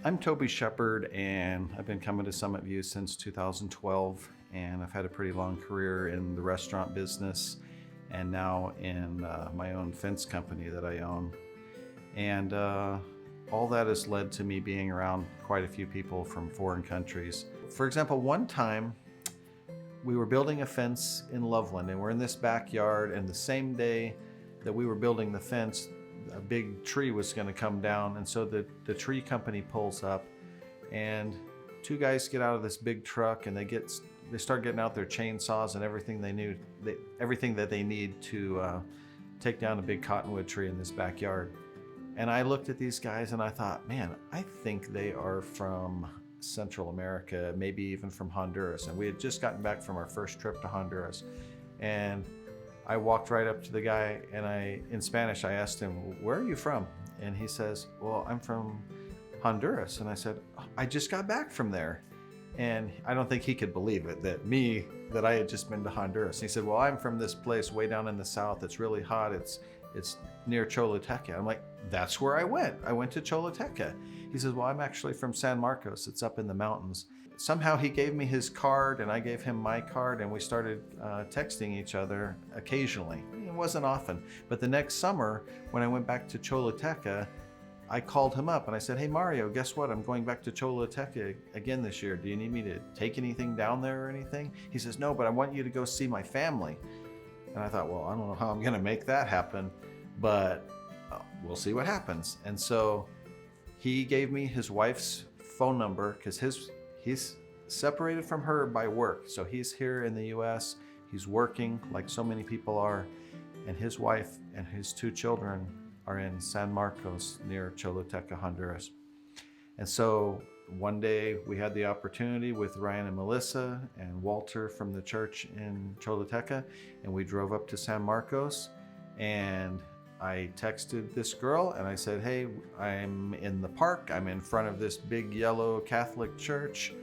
I'm Toby Sheppard, and I've been coming to Summit View since 2012, and I've had a pretty long career in the restaurant business and now in my own fence company that I own. And all that has led to me being around quite a few people from foreign countries. For example, one time we were building a fence in Loveland, and we're in this backyard, and the same day that we were building the fence, a big tree was going to come down, and so the tree company pulls up, and two guys get out of this big truck, and they start getting out their chainsaws and everything everything that they need to take down a big cottonwood tree in this backyard. And I looked at these guys and I thought, man, I think they are from Central America, maybe even from Honduras. And we had just gotten back from our first trip to Honduras, and I walked right up to the guy, and in Spanish, I asked him, "Where are you from?" And he says, "Well, I'm from Honduras." And I said, "I just got back from there." And I don't think he could believe it, that I had just been to Honduras. And he said, "Well, I'm from this place way down in the south. It's really hot. It's near Choluteca." I'm like, "That's where I went. I went to Choluteca." He says, "Well, I'm actually from San Marcos. It's up in the mountains." Somehow he gave me his card and I gave him my card, and we started texting each other occasionally. It wasn't often, but the next summer when I went back to Choluteca, I called him up and I said, "Hey Mario, guess what? I'm going back to Choluteca again this year. Do you need me to take anything down there or anything?" He says, "No, but I want you to go see my family." And I thought, well, I don't know how I'm going to make that happen, but we'll see what happens. And so he gave me his wife's phone number, because he's separated from her by work. So he's here in the US, he's working like so many people are, and his wife and his two children are in San Marcos near Choluteca, Honduras. And so one day we had the opportunity with Ryan and Melissa and Walter from the church in Choluteca, and we drove up to San Marcos, and I texted this girl and I said, "Hey, I'm in the park. I'm in front of this big yellow Catholic church,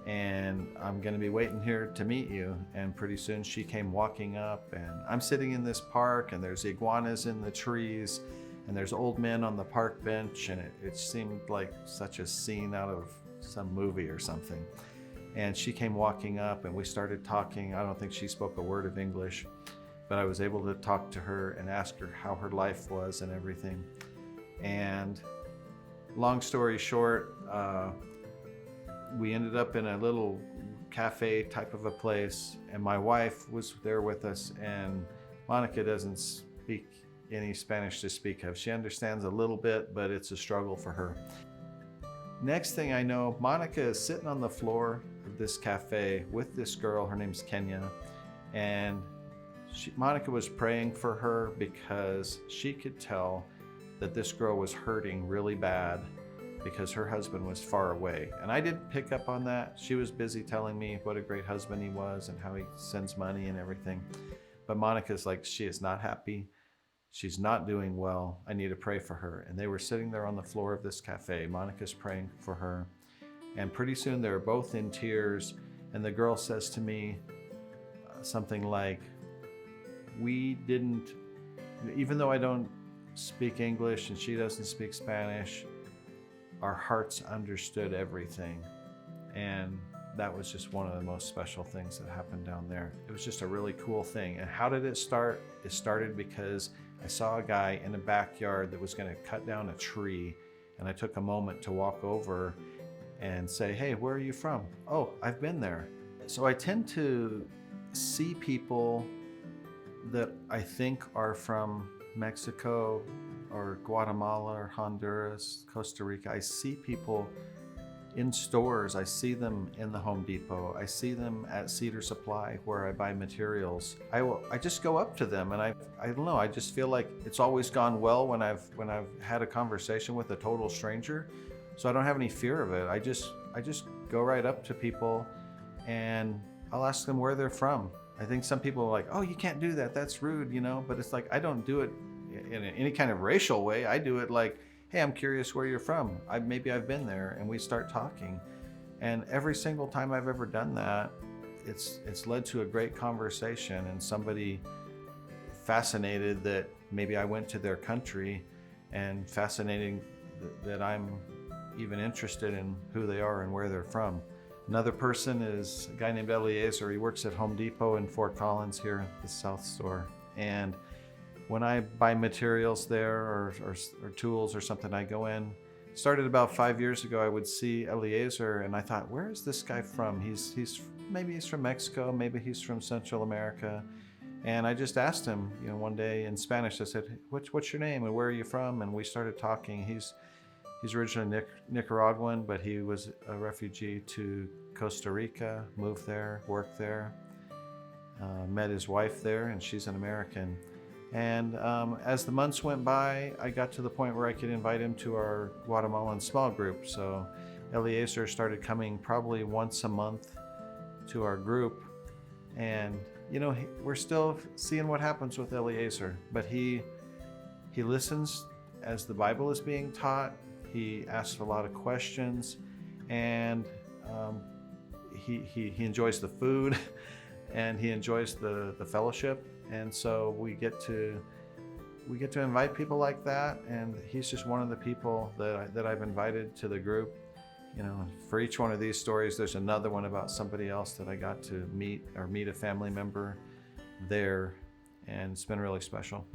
and I'm going to be waiting here to meet you." And pretty soon she came walking up, and I'm sitting in this park, and there's iguanas in the trees, and there's old men on the park bench, and it seemed like such a scene out of some movie or something. And she came walking up and we started talking. I don't think she spoke a word of English, but I was able to talk to her and ask her how her life was and everything. And long story short, we ended up in a little cafe type of a place, and my wife was there with us, and Monica doesn't speak any Spanish to speak of. She understands a little bit, but it's a struggle for her. Next thing I know, Monica is sitting on the floor of this cafe with this girl. Her name's Kenya, and Monica was praying for her because she could tell that this girl was hurting really bad because her husband was far away. And I didn't pick up on that. She was busy telling me what a great husband he was and how he sends money and everything. But Monica's like, she is not happy. She's not doing well. I need to pray for her. And they were sitting there on the floor of this cafe. Monica's praying for her. And pretty soon they were both in tears. And the girl says to me something like, even though I don't speak English and she doesn't speak Spanish, our hearts understood everything. And that was just one of the most special things that happened down there. It was just a really cool thing. And how did it start? It started because I saw a guy in a backyard that was going to cut down a tree, and I took a moment to walk over and say, "Hey, where are you from?" "Oh, I've been there." So I tend to see people that I think are from Mexico or Guatemala or Honduras, Costa Rica. I see people in stores. I see them in the Home Depot. I see them at Cedar Supply where I buy materials. I just go up to them, and I don't know, I just feel like it's always gone well when I've had a conversation with a total stranger. So I don't have any fear of it. I just go right up to people and I'll ask them where they're from. I think some people are like, "Oh, you can't do that. That's rude," but it's like, I don't do it in any kind of racial way. I do it like, "Hey, I'm curious where you're from. Maybe I've been there," and we start talking. And every single time I've ever done that, it's led to a great conversation, and somebody fascinated that maybe I went to their country, and fascinating that I'm even interested in who they are and where they're from. Another person is a guy named Eliezer. He works at Home Depot in Fort Collins here at the South Store. And when I buy materials there or tools or something, I go in. Started about 5 years ago. I would see Eliezer and I thought, where is this guy from? Maybe he's from Mexico, maybe he's from Central America. And I just asked him, one day in Spanish. I said, what's your name and where are you from? And we started talking. He's originally Nicaraguan, but he was a refugee to Costa Rica, moved there, worked there, met his wife there, and she's an American. And as the months went by, I got to the point where I could invite him to our Guatemalan small group. So Eliezer started coming probably once a month to our group. And, we're still seeing what happens with Eliezer, but he listens as the Bible is being taught. He asks a lot of questions, and he enjoys the food, and he enjoys the fellowship. And so we get to invite people like that, and he's just one of the people that I've invited to the group. For each one of these stories, there's another one about somebody else that I got to meet a family member there, and it's been really special.